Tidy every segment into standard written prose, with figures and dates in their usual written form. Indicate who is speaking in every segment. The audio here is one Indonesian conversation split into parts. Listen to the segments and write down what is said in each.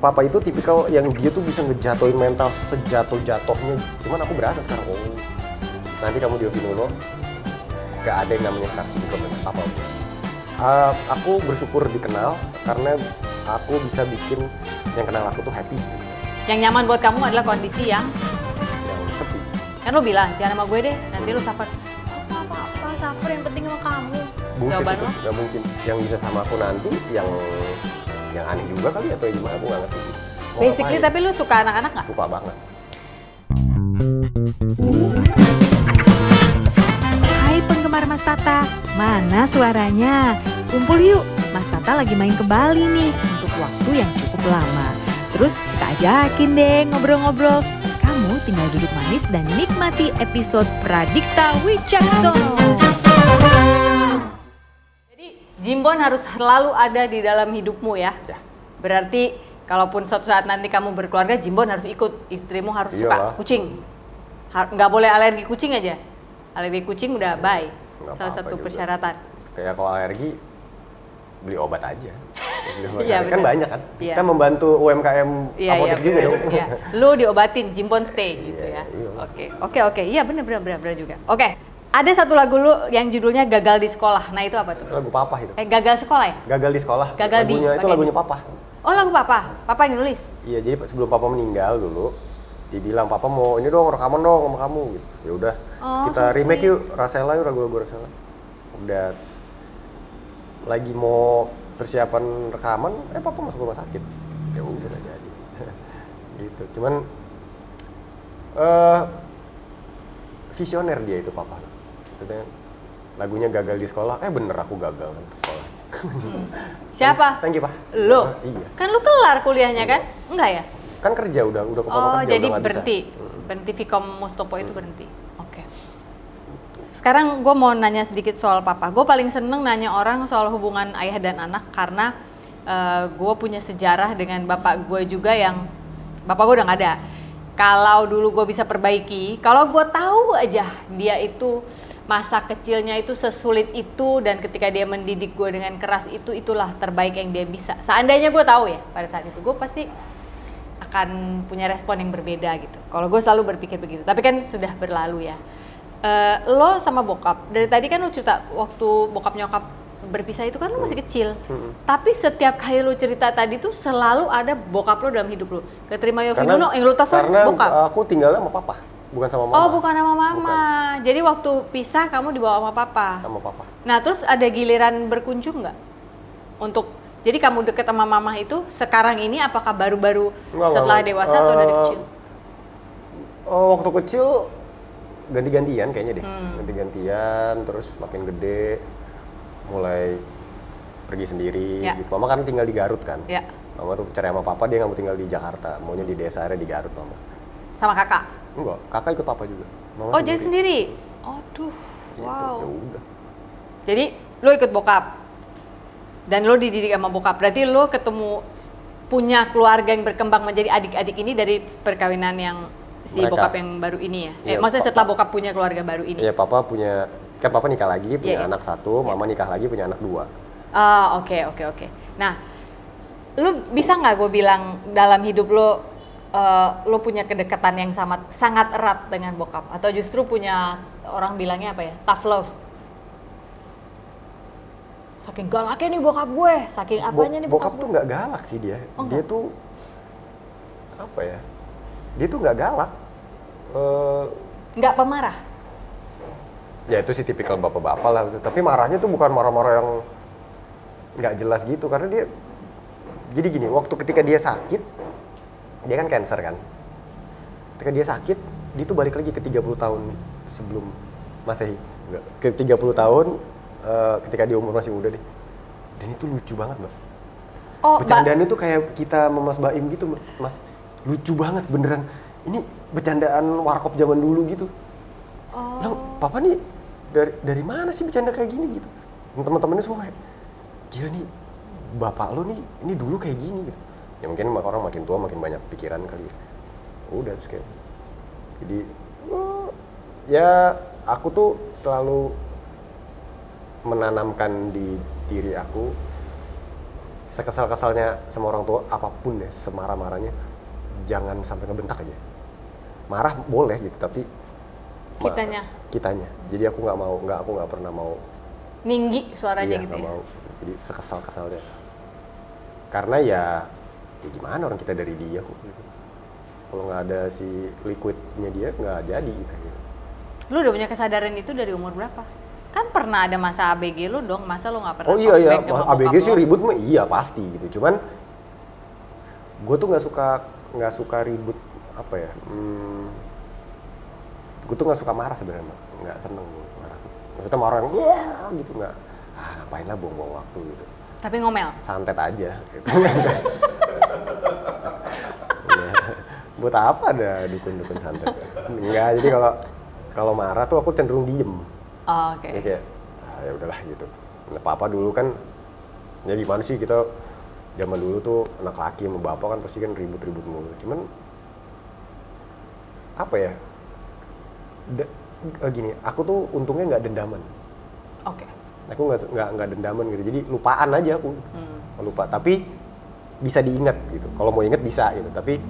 Speaker 1: papa itu tipikal yang dia tuh bisa ngejatuhin mental sejatuh-jatuhnya. Cuman aku berasa sekarang, nanti kamu di Ovinulo gak ada yang namanya star syndrome apa. Aku bersyukur dikenal karena aku bisa bikin yang kenal aku tuh happy.
Speaker 2: Yang nyaman buat kamu adalah kondisi yang
Speaker 1: sepi.
Speaker 2: Kan lu bilang, jangan sama gue deh, nanti lu suffer. Apa, suffer yang penting sama kamu.
Speaker 1: Bullshit itu, gak mungkin. Yang bisa sama aku nanti, yang aneh juga kali atau gimana, aku gak ngerti sih.
Speaker 2: Basically, tapi lu suka anak-anak gak?
Speaker 1: Suka banget.
Speaker 3: Hai penggemar Mas Tata, mana suaranya? Kumpul yuk, Mas Tata lagi main ke Bali nih untuk waktu yang cukup lama. Terus kita ajakin deh ngobrol-ngobrol. Kamu tinggal duduk manis dan nikmati episode Pradikta Wicaksono.
Speaker 2: Jadi Jimbon harus selalu ada di dalam hidupmu ya?
Speaker 1: Ya.
Speaker 2: Berarti kalaupun suatu saat nanti kamu berkeluarga, Jimbon harus ikut. Istrimu harus suka kucing. Nggak boleh alergi kucing aja. Alergi kucing udah bye. Salah satu juga persyaratan.
Speaker 1: Kayak kalau alergi, beli obat aja.
Speaker 2: Iya,
Speaker 1: kan banyak kan?
Speaker 2: Iya.
Speaker 1: Kita membantu UMKM apotek juga dong.
Speaker 2: Iya. Lu diobatin, Jimbon stay gitu ya.
Speaker 1: Iya.
Speaker 2: Oke. Iya bener juga. Oke. Ada satu lagu lu yang judulnya Gagal di Sekolah. Nah itu apa tuh?
Speaker 1: Itu lagu Papa itu.
Speaker 2: Gagal sekolah ya?
Speaker 1: Gagal di sekolah.
Speaker 2: Gagal
Speaker 1: itu lagunya Papa.
Speaker 2: Oh lagu Papa? Papa yang nulis?
Speaker 1: Iya, jadi sebelum Papa meninggal dulu, dibilang Papa mau ini dong rekaman dong sama kamu gitu. Ya udah, kita remake yuk Rasela yuk, lagu-lagu Rasela. Udah lagi mau persiapan rekaman, Papa masuk rumah sakit. Ya udah gak jadi. Gitu. Cuman visioner dia itu Papa. Katanya lagunya Gagal di Sekolah. Bener aku gagal kan sekolah.
Speaker 2: Siapa?
Speaker 1: Thank you, Pak.
Speaker 2: Lu?
Speaker 1: Iya.
Speaker 2: Kan lu kelar kuliahnya kan? Enggak ya?
Speaker 1: Kan kerja udah kepala kerja
Speaker 2: jadi
Speaker 1: udah
Speaker 2: berhenti.
Speaker 1: bisa.
Speaker 2: Berhenti Vkom Mustopo itu berhenti. Oke. Sekarang gue mau nanya sedikit soal Papa. Gue paling seneng nanya orang soal hubungan ayah dan anak karena gue punya sejarah dengan bapak gue juga yang bapak gue udah gak ada. Kalau dulu gue bisa perbaiki, kalau gue tahu aja dia itu masa kecilnya itu sesulit itu dan ketika dia mendidik gue dengan keras itulah terbaik yang dia bisa. Seandainya gue tahu ya pada saat itu, gue pasti akan punya respon yang berbeda gitu. Kalau gue selalu berpikir begitu, tapi kan sudah berlalu ya. Lo sama bokap, dari tadi kan lo cerita waktu bokap nyokap berpisah itu kan lo masih kecil. Tapi setiap kali lo cerita tadi tuh selalu ada bokap lo dalam hidup lo. Keterima Yovinulo yang lo telepon bokap.
Speaker 1: Karena aku tinggalnya sama Papa, bukan sama Mama.
Speaker 2: Oh bukan sama Mama.
Speaker 1: Bukan.
Speaker 2: Jadi waktu pisah kamu dibawa sama Papa.
Speaker 1: Sama Papa.
Speaker 2: Nah terus ada giliran berkunjung nggak? Jadi kamu deket sama Mama itu sekarang ini apakah baru-baru setelah dewasa atau dari kecil?
Speaker 1: Waktu kecil ganti-gantian kayaknya deh. Ganti-gantian terus makin gede mulai pergi sendiri gitu. Mama kan tinggal di Garut kan. Ya. Mama tuh cerai sama Papa, dia nggak mau tinggal di Jakarta, maunya di desa ada di Garut Mama.
Speaker 2: Sama kakak?
Speaker 1: Enggak, kakak ikut Papa juga.
Speaker 2: Mama jadi sendiri? Aduh, wow.
Speaker 1: Ya udah.
Speaker 2: Jadi lo ikut bokap? Dan lo dididik sama bokap, berarti lo ketemu punya keluarga yang berkembang menjadi adik-adik ini dari perkawinan yang si bokap yang baru ini ya? Maksudnya setelah bokap punya keluarga baru ini?
Speaker 1: Iya, Papa punya, kan Papa nikah lagi, punya anak satu, Mama nikah lagi, punya anak 2.
Speaker 2: Oke. Nah, lo bisa nggak gue bilang dalam hidup lo, lo punya kedekatan yang sangat erat dengan bokap? Atau justru punya, orang bilangnya apa ya, tough love? Saking galaknya nih bokap gue, saking apanya nih
Speaker 1: bokap tuh nggak galak sih dia. Dia tuh apa ya? Dia tuh nggak galak.
Speaker 2: Nggak pemarah.
Speaker 1: Ya itu sih tipikal bapak-bapak lah. Tapi marahnya tuh bukan marah-marah yang nggak jelas gitu. Karena dia, jadi gini, waktu ketika dia sakit, dia kan cancer kan. Ketika dia sakit, dia tuh balik lagi ke 30 tahun sebelum Masehi. Ke 30 tahun. Ketika dia umur masih muda deh, dan itu lucu banget Mbak. Bercandaan itu kayak kita sama Mas Baim gitu Mas, lucu banget beneran. Ini bercandaan warkop zaman dulu gitu. Bilang, Papa nih dari mana sih bercanda kayak gini gitu. Teman-temannya semua kayak, gila nih bapak lo nih, ini dulu kayak gini gitu. Ya mungkin orang makin tua makin banyak pikiran kali ya. Udah terus kayak, jadi ya aku tuh selalu menanamkan di diri aku sekesal-kesalnya sama orang tua apapun ya, semarah-marahnya jangan sampai ngebentak aja. Marah boleh gitu, tapi kitanya. Jadi aku nggak pernah mau
Speaker 2: Ninggi suaranya gitu
Speaker 1: nggak
Speaker 2: ya.
Speaker 1: mau. Jadi sekesal-kesalnya. Karena ya gimana orang kita dari dia kok. Gitu. Kalau nggak ada si liquidnya dia nggak jadi gitu.
Speaker 2: Lu udah punya kesadaran itu dari umur berapa? Kan pernah ada masa ABG lu dong, masa lu nggak pernah?
Speaker 1: Oh iya,
Speaker 2: talk back sama
Speaker 1: ABG
Speaker 2: bokap
Speaker 1: sih
Speaker 2: lu?
Speaker 1: ribut mah iya pasti gitu. Cuman gue tuh nggak suka ribut apa ya? Gue tuh nggak suka marah sebenarnya, nggak seneng gue marah. Maksudnya marah yang wah gitu nggak. Ngapain lah buang-buang waktu gitu.
Speaker 2: Tapi ngomel?
Speaker 1: Santet aja gitu. Buat apa ada dukun-dukun santet? Enggak, jadi kalau marah tuh aku cenderung diem.
Speaker 2: Oh, oke.
Speaker 1: Jadi kayak ya udahlah gitu. Nah, papa dulu kan ya gimana sih, kita zaman dulu tuh anak laki sama bapak kan pasti kan ribut-ribut mulu. Cuman apa ya? Gini, aku tuh untungnya nggak dendaman.
Speaker 2: Oke.
Speaker 1: Aku nggak dendaman gitu. Jadi lupaan aja aku. Lupa, tapi bisa diingat gitu. Kalau mau inget bisa gitu. Tapi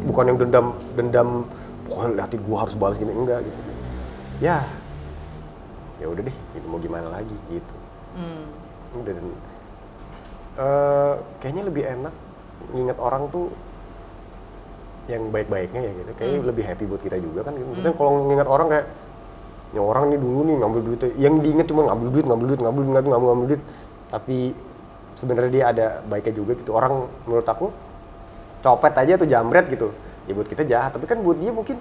Speaker 1: bukan yang dendam pokoknya liatin gua harus balas gini, enggak gitu. Ya udah deh, gitu, mau gimana lagi gitu. Dan kayaknya lebih enak nginget orang tuh yang baik-baiknya ya gitu. Kayaknya lebih happy buat kita juga kan gitu. Maksudnya kalau nginget orang kayak ya orang nih dulu nih ngambil duit, yang diinget cuma ngambil duit. Tapi sebenarnya dia ada baiknya juga gitu. Orang menurut aku copet aja tuh jambret gitu. Ya buat kita jahat, tapi kan buat dia mungkin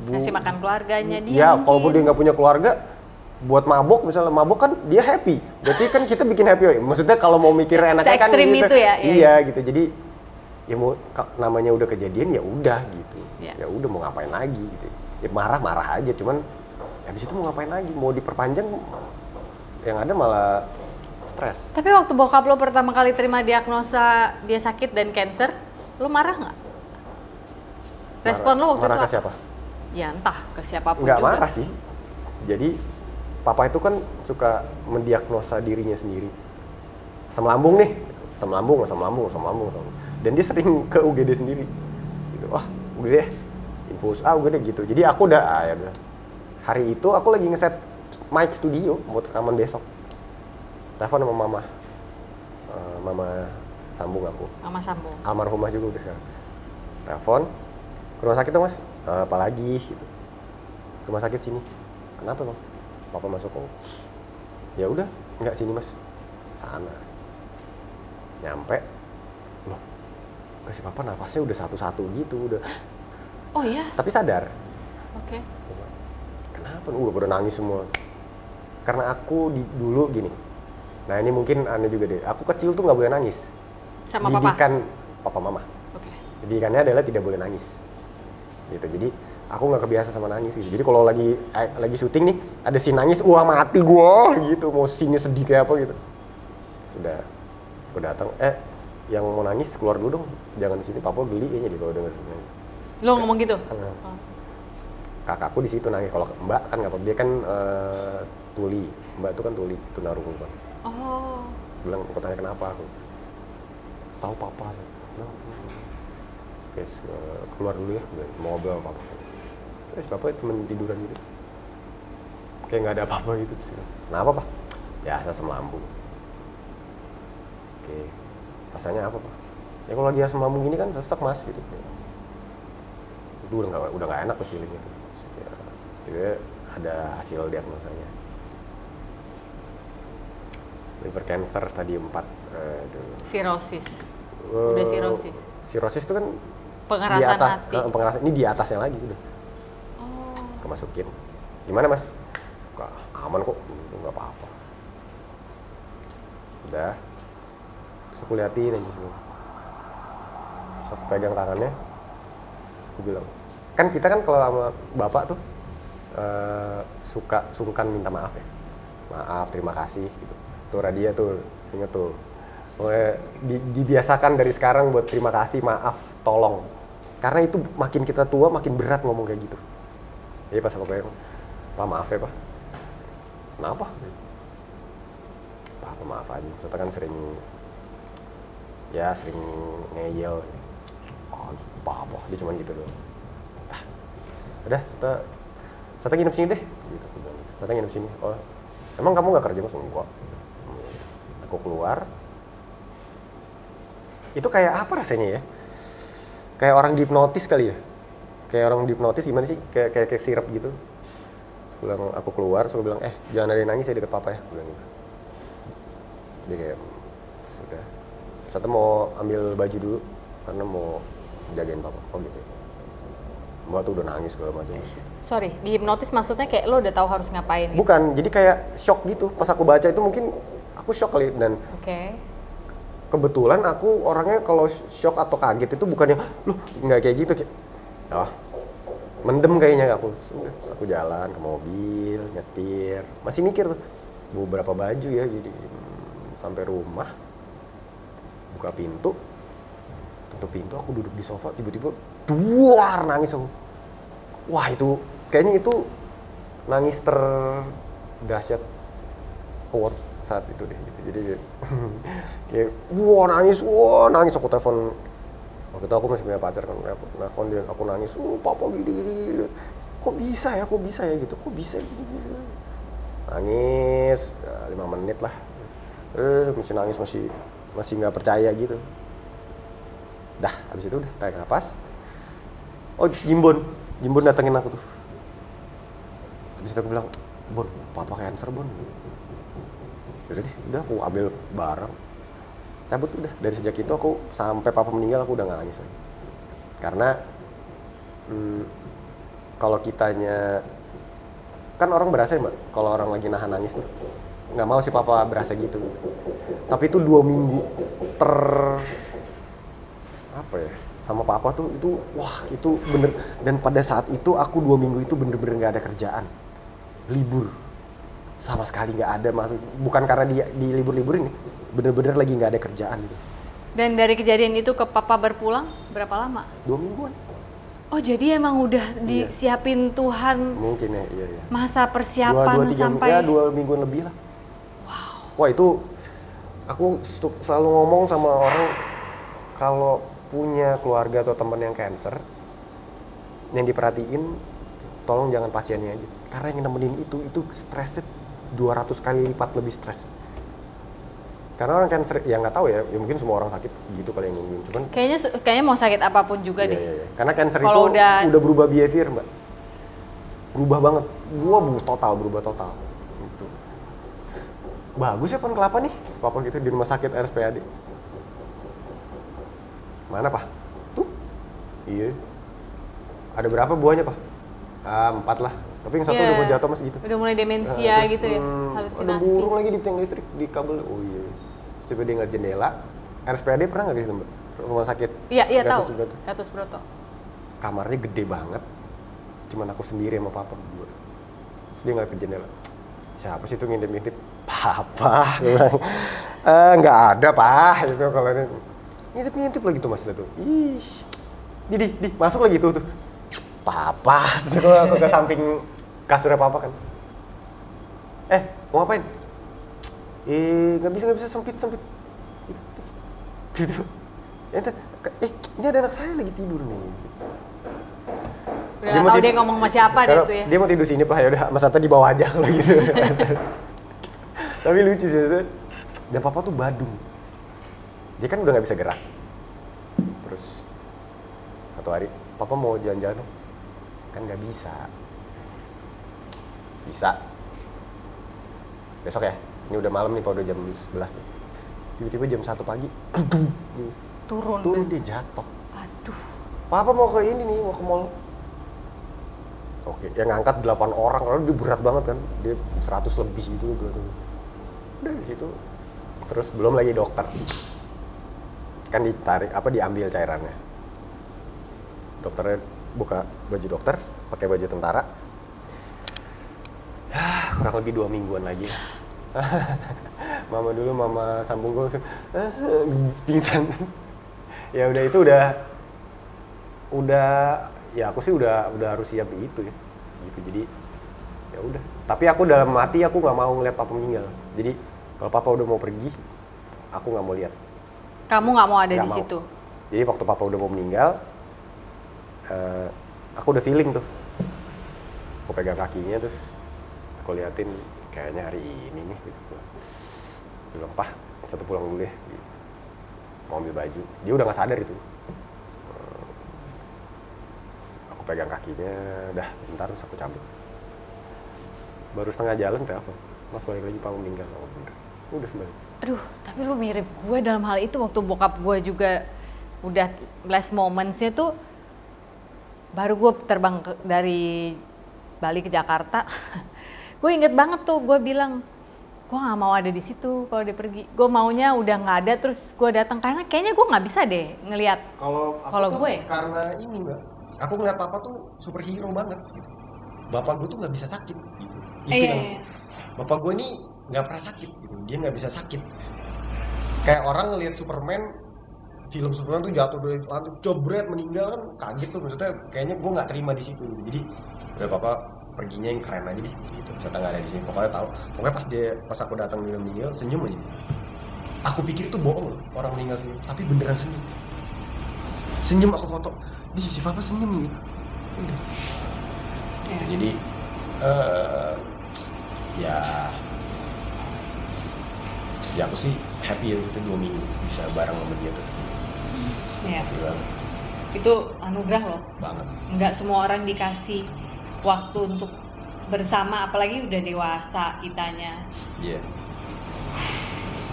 Speaker 2: Ngasih makan keluarganya dia.
Speaker 1: ya,
Speaker 2: mungkin.
Speaker 1: kalaupun dia nggak punya keluarga, buat mabok misalnya, mabok kan dia happy. Berarti kan kita bikin happy. Maksudnya kalau mau mikir enaknya kan
Speaker 2: Se-ekstrim
Speaker 1: gitu.
Speaker 2: itu ya?
Speaker 1: Iya gitu. Jadi ya mau namanya udah kejadian ya udah gitu.
Speaker 2: Iya.
Speaker 1: Ya udah mau ngapain lagi gitu. Ya marah aja, cuman habis itu mau ngapain lagi? Mau diperpanjang yang ada malah stres.
Speaker 2: Tapi waktu bokap lo pertama kali terima diagnosa dia sakit dan cancer, lo marah nggak? Respon lo waktu
Speaker 1: marah
Speaker 2: itu
Speaker 1: ke siapa?
Speaker 2: Ya entah, ke siapapun
Speaker 1: Nggak
Speaker 2: juga.
Speaker 1: marah sih. Jadi papa itu kan suka mendiagnosa dirinya sendiri. Asam lambung nih, asam lambung. Dan dia sering ke UGD sendiri. Gitu. UGD infus, UGD gitu. Jadi aku udah, ya udah. Hari itu aku lagi ngeset mic studio buat rekaman besok. Telepon sama mama. Mama sambung aku.
Speaker 2: Mama sambung.
Speaker 1: Almarhumah juga udah sekarang. Telepon, ke rumah sakit dong mas. Apalagi gitu. Ke rumah sakit sini. Kenapa bang? Papa masuk kok. Ya udah, nggak sini mas. Sana. Nyampe. Loh, kasih papa nafasnya udah satu-satu gitu udah.
Speaker 2: Oh iya?
Speaker 1: Tapi sadar.
Speaker 2: Oke.
Speaker 1: Kenapa? Udah nangis semua. Karena aku dulu gini. Nah ini mungkin aneh juga deh. Aku kecil tuh nggak boleh nangis.
Speaker 2: Sama
Speaker 1: Didikan papa mama.
Speaker 2: Oke.
Speaker 1: Didikannya adalah tidak boleh nangis. Gitu. Jadi aku nggak kebiasa sama nangis gitu. Jadi kalau lagi syuting nih, ada scene nangis, mati gua gitu. Mau scene-nya sedih kayak apa gitu. Sudah, aku datang. Yang mau nangis keluar dulu dong. Jangan di sini, papa geli kayaknya deh kalau denger.
Speaker 2: Lo ngomong gitu?
Speaker 1: Kakakku di situ nangis. Kalau Mbak kan nggak apa, dia kan tuli. Mbak itu kan tuli, tunarungu.
Speaker 2: Oh.
Speaker 1: Bilang, aku tanya kenapa aku. Tahu papa. Oke, keluar dulu ya, mau ngobrol sama papa. Terus papa temen tiduran gitu. Kayak nggak ada apa-apa gitu. Terus, kenapa pak? Ya asam lambung. Oke, rasanya apa pak? Ya kalau lagi asam lambung gini kan sesek mas gitu. Itu udah nggak enak tuh feeling itu. Tiba-tiba ada hasil diagnosanya. Liver cancer stadium 4.
Speaker 2: Sirosis. Udah sirosis.
Speaker 1: Sirosis itu kan
Speaker 2: Pengerasan
Speaker 1: di atas,
Speaker 2: hati.
Speaker 1: pengerasan ini di atasnya lagi udah.
Speaker 2: Oh.
Speaker 1: Kemasukin. Gimana mas? Aman kok, nggak apa-apa. Udah. Terus aku liatin aja semua. Terus aku pegang tangannya. Aku bilang, kan kita kan kalau sama bapak tuh suka sungkan minta maaf ya. Maaf, terima kasih gitu. Tuh Radia tuh, inget tuh. Dibiasakan dari sekarang buat terima kasih, maaf, tolong. Karena itu makin kita tua makin berat ngomong kayak gitu. Jadi pas aku bilang, Pak maaf ya Pak. Kenapa? Pak maaf aja. Kita kan sering ya sering ngeyel. Ah, apa dia cuma gitu doang. Udah, Sata nginep sini deh. Gitu aku bilang. Sata nginep sini. Oh, emang kamu nggak kerja? Mas? Enggak. Aku keluar. Itu kayak apa rasanya ya? Kayak orang dihipnotis kali ya? Kayak orang dihipnotis gimana sih? Kayak sirap gitu. Terus bilang, aku keluar, terus aku bilang, jangan ada yang nangis ya deket papa ya. Aku bilang gitu. Dia kayak, sudah. Sata mau ambil baju dulu, karena mau jagain papa. Oh gitu ya. Mbak tuh udah nangis segala macam.
Speaker 2: Sorry, dihipnotis maksudnya kayak lo udah tahu harus ngapain gitu?
Speaker 1: Bukan, jadi kayak shock gitu. Pas aku baca itu mungkin aku shock kali. Dan
Speaker 2: Oke.
Speaker 1: kebetulan aku orangnya kalau shock atau kaget itu bukannya, loh nggak kayak gitu. Mendem kayaknya aku. Terus aku jalan ke mobil, nyetir. Masih mikir tuh, beberapa baju ya. Jadi sampai rumah, buka pintu, tutup pintu, aku duduk di sofa, tiba-tiba duar nangis aku. Wah itu, kayaknya itu nangis terdahsyat award saat itu deh gitu. Jadi kayak nangis aku telepon. Waktu itu aku masih punya pacar kan, telepon dia, aku nangis, papa gini. Kok bisa ya gitu, kok bisa gini. Nangis, ya, 5 menit lah. Masih nangis, masih nggak percaya gitu. Dah, habis itu udah tarik nafas. Oh, Jimbon datengin aku tuh. Habis itu aku bilang, Bon, papa cancer Bon. Udah aku ambil barang. Cabut udah. Dari sejak itu aku sampai papa meninggal aku udah nggak nangis lagi. Karena kalau kitanya kan orang berasa ya Mbak, kalau orang lagi nahan nangis tuh nggak mau si papa berasa gitu. Tapi itu 2 minggu sama papa tuh itu bener. Dan pada saat itu aku 2 minggu itu bener-bener nggak ada kerjaan, libur sama sekali nggak ada, maksud bukan karena dia di libur ini, bener-bener lagi nggak ada kerjaan gitu.
Speaker 2: Dan dari kejadian itu ke papa berpulang berapa lama?
Speaker 1: 2 mingguan.
Speaker 2: Oh jadi emang udah disiapin Tuhan
Speaker 1: Mungkin ya, iya.
Speaker 2: masa persiapan sampai
Speaker 1: 2 mingguan lebih lah. Wow. Wah itu aku selalu ngomong sama orang kalau punya keluarga atau teman yang cancer, yang diperhatiin tolong jangan pasiennya aja. Karena yang nemenin itu stresnya 200 kali lipat lebih stres. Karena orang cancer, ya nggak tahu ya mungkin semua orang sakit gitu kali yang nungguin. Cuman
Speaker 2: kayaknya mau sakit apapun juga deh.
Speaker 1: Iya. Karena cancer
Speaker 2: Kalau
Speaker 1: itu udah berubah behavior Mbak. Berubah banget. Berubah total. Gitu. Bagus ya pohon kelapa nih, papa gitu di rumah sakit RSPAD. Mana Pak? Tuh. Iya. Ada berapa buahnya Pak? 4 lah. Tapi yang satu udah mau jatuh mas gitu.
Speaker 2: Udah mulai demensia gitu ya, halusinasi.
Speaker 1: Ada burung lagi di tiang listrik, di kabel. Oh iya. Coba dia ngeliat jendela. RSPAD pernah nggak gitu Mbak? Rumah sakit.
Speaker 2: Iya tahu.
Speaker 1: Gatot
Speaker 2: Subroto.
Speaker 1: Kamarnya gede banget. Cuman aku sendiri sama papa berdua. Terus dia ngeliat ke jendela. Siapa sih itu ngintip-ngintip? Papa. Nggak ada Pak. Itu kalau ini ngintip-ngintip lagi tuh mas tuh. Ih. Di masuk lagi tuh. Papa. Terus aku ke samping kasurnya papa kan. Mau ngapain? Nggak bisa sempit. Terus ini ada anak saya lagi tidur nih.
Speaker 2: Udah nggak tahu dia ngomong sama siapa deh tuh ya.
Speaker 1: Dia mau tidur sini Pak, ya udah Mas Ata di bawah aja kalau gitu. Tapi lucu sih maksudnya. Dan papa tuh badung. Dia kan udah nggak bisa gerak. Terus satu hari, papa mau jalan-jalan dong. Kan nggak bisa. Bisa. Besok ya. Ini udah malam nih Pak, udah jam 11 nih. Tiba-tiba jam 1 pagi, turun dia jatuh.
Speaker 2: Aduh.
Speaker 1: Papa mau ke ini nih, mau ke mall. Oke, yang ngangkat 8 orang, karena dia berat banget kan. Dia 100 lebih gitu beratnya. Udah di situ. Terus belum lagi dokter. Kan diambil cairannya. Dokternya buka baju dokter, pakai baju tentara. Kurang lebih 2 mingguan lagi. Mama sambung gue langsung pingsan. Ya udah itu udah ya aku sih udah harus siap itu ya. Gitu jadi ya udah. Tapi aku dalam hati aku nggak mau ngeliat papa meninggal. Jadi kalau papa udah mau pergi, aku nggak mau lihat.
Speaker 2: Kamu nggak mau ada
Speaker 1: Nggak
Speaker 2: di
Speaker 1: mau.
Speaker 2: situ.
Speaker 1: Jadi waktu papa udah mau meninggal, aku udah feeling tuh. Aku pegang kakinya terus aku liatin kayaknya hari ini nih gitu. Aku bilang, "Pah, satu pulang dulu ya." Gitu. Mau ambil baju. Dia udah nggak sadar itu. Aku pegang kakinya, dah bentar terus aku cabut. Baru setengah jalan telepon, "Mas balik lagi, Pak meninggal." Oh, bener. Udah balik.
Speaker 2: Aduh, tapi lu mirip gue dalam hal itu waktu bokap gue juga udah last moments-nya tuh baru gue terbang dari Bali ke Jakarta. Gue inget banget tuh, gue bilang gue nggak mau ada di situ kalau dia pergi. Gue maunya udah nggak ada terus gue datang karena kayaknya gue nggak bisa deh ngelihat. Kalau gue
Speaker 1: karena ini Mbak, aku ngeliat papa tuh superhero banget gitu. Bapak gue tuh nggak bisa sakit gitu.
Speaker 2: Iya.
Speaker 1: Bapak gue ini nggak pernah sakit gitu, dia nggak bisa sakit. Kayak orang ngelihat Superman, film Superman tuh jatuh dari lantai jebret meninggal kan kaget tuh, maksudnya kayaknya gue nggak terima di situ. Jadi udah papa perginya yang keren aja deh gitu, saya nggak ada di sini. Pokoknya pas aku datang dia meninggal senyum aja. Aku pikir itu bohong orang meninggal senyum, tapi beneran senyum aku foto, si papa senyum gitu. Udah.
Speaker 2: Ya.
Speaker 1: Jadi ya aku sih happy ya kita 2 minggu bisa bareng sama dia terus.
Speaker 2: Iya.
Speaker 1: Happy banget.
Speaker 2: Itu anugerah loh.
Speaker 1: Banget.
Speaker 2: Nggak semua orang dikasih waktu untuk bersama, apalagi udah dewasa kitanya.
Speaker 1: Iya.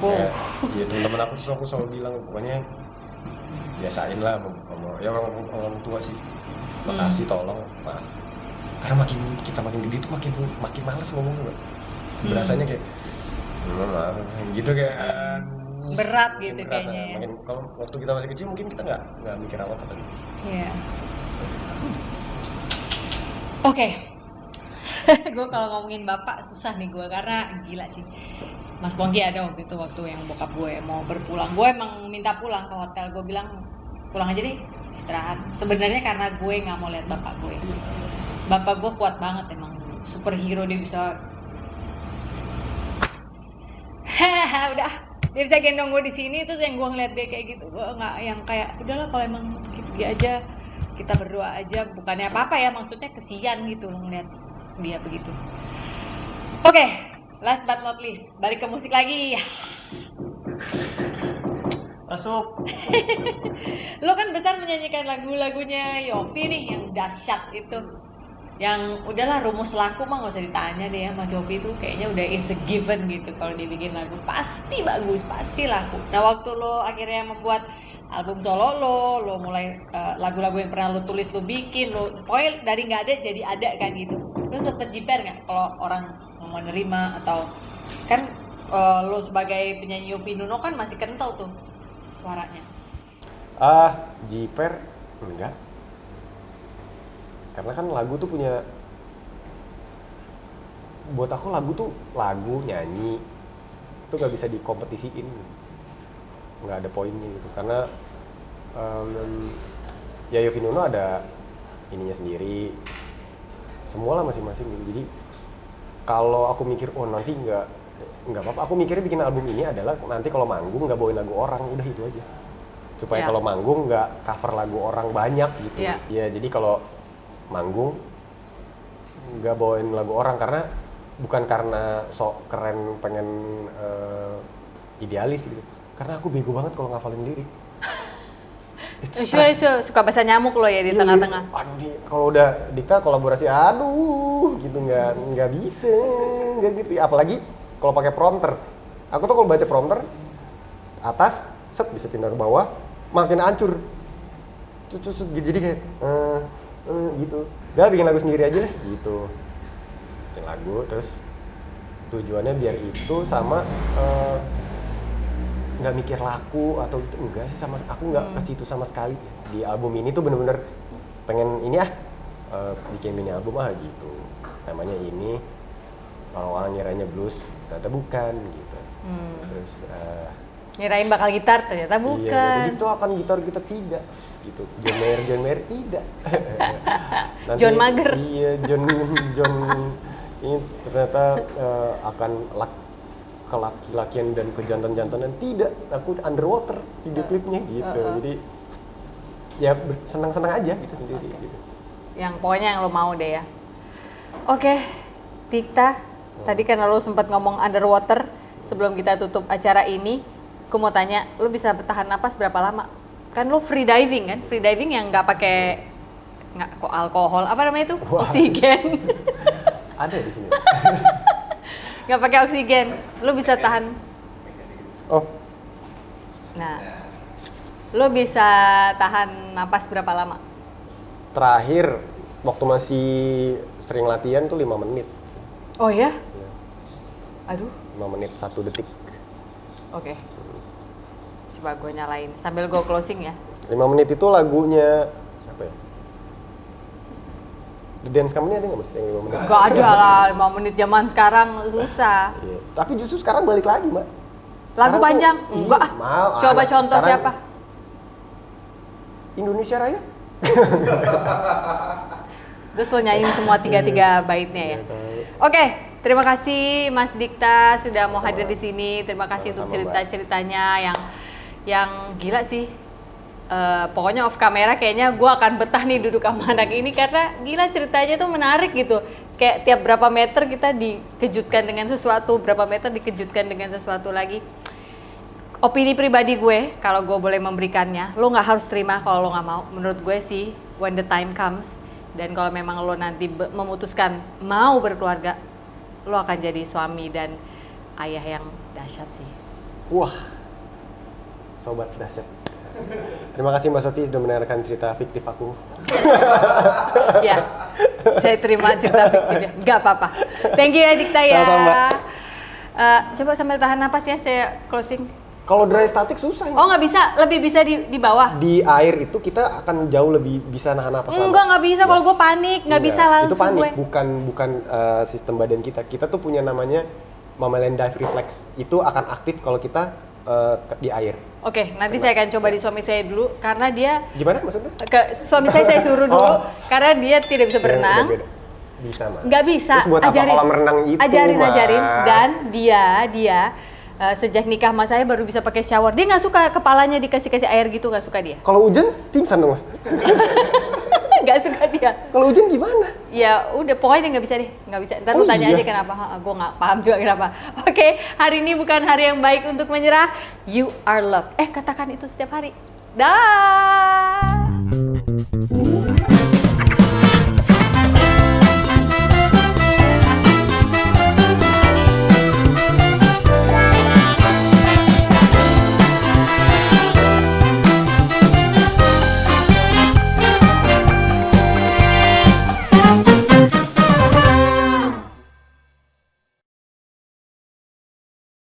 Speaker 2: Wow.
Speaker 1: Iya teman-teman aku selalu bilang pokoknya biasain lah ya orang tua sih. Makasih, tolong, maaf. Karena kita makin gede tuh makin males ngomongnya, Mbak. Berasanya kayak maaf gitu kayak
Speaker 2: Berat gitu
Speaker 1: berat,
Speaker 2: kayaknya ya.
Speaker 1: Makin kalau waktu kita masih kecil mungkin kita nggak mikir apa tadi.
Speaker 2: Iya. Oke. Gue kalau ngomongin bapak susah nih gue karena gila sih. Mas Pongki ada waktu yang bokap gue mau berpulang. Gue emang minta pulang ke hotel. Gue bilang pulang aja deh, istirahat. Sebenarnya karena gue nggak mau lihat bapak gue. Bapak gue kuat banget emang, superhero, dia bisa. Udah, dia bisa gendong gue di sini. Itu yang gue ngeliat dia kayak gitu. Gue nggak yang kayak udahlah kalau emang pergi aja, kita berdua aja. Bukannya apa-apa ya, maksudnya kesian gitu loh ngeliat dia begitu. Oke, last but not least, balik ke musik lagi.
Speaker 1: Masuk.
Speaker 2: Lo kan besar menyanyikan lagu-lagunya Yovie nih yang dahsyat itu. Yang udahlah rumus laku mah gak usah ditanya deh ya, Mas Yovie itu kayaknya udah it's a given gitu. Kalau dibikin lagu pasti bagus, pasti laku. Nah waktu lo akhirnya membuat album solo lo mulai lagu-lagu yang pernah lo tulis lo bikin, lo pokoknya dari nggak ada jadi ada kan gitu. Lo sempet jiper nggak kalau orang mau nerima atau kan lo sebagai penyanyi Yovie Nuno kan masih kental tuh suaranya.
Speaker 1: Jiper enggak. Karena kan lagu tuh buat aku lagu nyanyi itu nggak bisa dikompetisiin, nggak ada poinnya gitu. Karena ya Yovie Nuno ada ininya sendiri, semua lah masing-masing gitu. Jadi kalau aku mikir nanti nggak apa-apa, aku mikirnya bikin album ini adalah nanti kalau manggung nggak bawain lagu orang, udah itu aja. Supaya kalau manggung nggak cover lagu orang banyak gitu. Ya jadi kalau manggung nggak bawain lagu orang bukan karena sok keren pengen idealis gitu, karena aku bego banget kalau ngafalin lirik.
Speaker 2: Suka bahasa nyamuk lo ya di tengah-tengah.
Speaker 1: Aduh nih kalau udah dikta kolaborasi gitu nggak bisa nggak gitu. Apalagi kalau pakai prompter, aku tuh kalau baca prompter atas set bisa pindah ke bawah makin hancur. Jadi kayak gitu. Udah bikin lagu sendiri aja deh gitu. Bikin lagu terus tujuannya biar itu sama nggak mikir laku atau itu enggak sih, sama aku nggak ke situ sama sekali. Di album ini tuh bener-bener pengen ini bikin mini album gitu. Temanya ini orang-orang ngiranya blues, ternyata bukan gitu. Terus
Speaker 2: ngirain bakal gitar, ternyata bukan.
Speaker 1: Iya, itu akan gitar kita tidak gitu. John Mayer tidak. Nanti,
Speaker 2: John Mager.
Speaker 1: Iya, John ini ternyata akan kelaki-lakian dan kejantan-jantanan, tidak, aku underwater video klipnya gitu. Jadi ya senang-senang aja gitu sendiri gitu.
Speaker 2: Yang pokoknya yang lo mau deh ya. Oke, Dikta, tadi kan lo sempat ngomong underwater sebelum kita tutup acara ini. Aku mau tanya, lo bisa bertahan napas berapa lama? Kan lo free diving kan? Free diving yang nggak pakai kok alkohol, apa namanya itu?
Speaker 1: Wah.
Speaker 2: Oksigen.
Speaker 1: Ada di sini.
Speaker 2: Nggak pakai oksigen, lo bisa tahan.
Speaker 1: Oh,
Speaker 2: Nah, lo bisa tahan napas berapa lama?
Speaker 1: terakhir waktu masih sering latihan tuh 5 menit.
Speaker 2: Oh ya?
Speaker 1: Ya,
Speaker 2: Aduh,
Speaker 1: 5 menit 1 detik.
Speaker 2: oke. Coba gue nyalain sambil gue closing ya.
Speaker 1: 5 menit itu lagunya siapa ya? The Dance Company ada nggak mas yang 5 menit?
Speaker 2: Gak ada lah, 5 menit zaman sekarang susah.
Speaker 1: Iya. Tapi justru sekarang balik lagi mbak.
Speaker 2: Lagu
Speaker 1: Sekarang
Speaker 2: panjang?
Speaker 1: tuh,
Speaker 2: Enggak ah.
Speaker 1: mau,
Speaker 2: Coba
Speaker 1: anak
Speaker 2: contoh
Speaker 1: sekarang
Speaker 2: siapa?
Speaker 1: Indonesia Raya.
Speaker 2: Terus lo nyanyiin semua 3 baitnya ya?
Speaker 1: Iya, tahu.
Speaker 2: Oke, terima kasih Mas Dikta sudah mau hadir di sini. Terima kasih untuk
Speaker 1: Sama-sama, Mbak.
Speaker 2: cerita-ceritanya yang gila sih. Pokoknya off kamera kayaknya gue akan betah nih duduk sama anak ini karena gila ceritanya tuh menarik gitu. Kayak tiap berapa meter kita dikejutkan dengan sesuatu, berapa meter dikejutkan dengan sesuatu lagi. Opini pribadi gue, kalau gue boleh memberikannya, lo nggak harus terima kalau lo nggak mau. Menurut gue sih, when the time comes, dan kalau memang lo nanti memutuskan mau berkeluarga, lo akan jadi suami dan ayah yang dahsyat sih.
Speaker 1: Wah, sobat dahsyat. Terima kasih Mbak Sofi sudah mendengarkan cerita fiktif aku.
Speaker 2: Ya, saya terima cerita fiktifnya. Gak apa-apa. Thank you ya Dikta ya.
Speaker 1: Sama-sama.
Speaker 2: Coba sambil tahan napas ya, saya closing.
Speaker 1: Kalau dry static susah ini.
Speaker 2: Oh nggak bisa, lebih bisa di bawah.
Speaker 1: Di air itu kita akan jauh lebih bisa nahan napas lama.
Speaker 2: Enggak, nggak bisa. Kalau
Speaker 1: Yes.
Speaker 2: gue panik, nggak bisa
Speaker 1: Enggak,
Speaker 2: langsung
Speaker 1: itu panik,
Speaker 2: gue.
Speaker 1: bukan sistem badan kita. Kita tuh punya namanya mammalian dive reflex. Itu akan aktif kalau kita di air.
Speaker 2: Oke, nanti saya akan coba di suami saya dulu karena dia
Speaker 1: Gimana maksudnya?
Speaker 2: ke suami saya suruh dulu
Speaker 1: Oh.
Speaker 2: karena dia tidak bisa berenang.
Speaker 1: Beda-beda. Bisa mah.
Speaker 2: Nggak bisa.
Speaker 1: Terus buat apa kolam renang itu?
Speaker 2: ajarin
Speaker 1: Mas?
Speaker 2: dan dia sejak nikah sama saya baru bisa pakai shower. Dia nggak suka kepalanya dikasih air gitu, nggak suka dia.
Speaker 1: Kalau hujan pingsan dong mas.
Speaker 2: Nggak suka dia.
Speaker 1: Kalau hujan gimana?
Speaker 2: Ya udah, pokoknya dia nggak bisa deh, nggak bisa. Ntar lu
Speaker 1: Oh,
Speaker 2: tanya
Speaker 1: iya?
Speaker 2: aja kenapa. Gue nggak paham juga kenapa. Oke, hari ini bukan hari yang baik untuk menyerah. You are loved. Katakan itu setiap hari. Dah.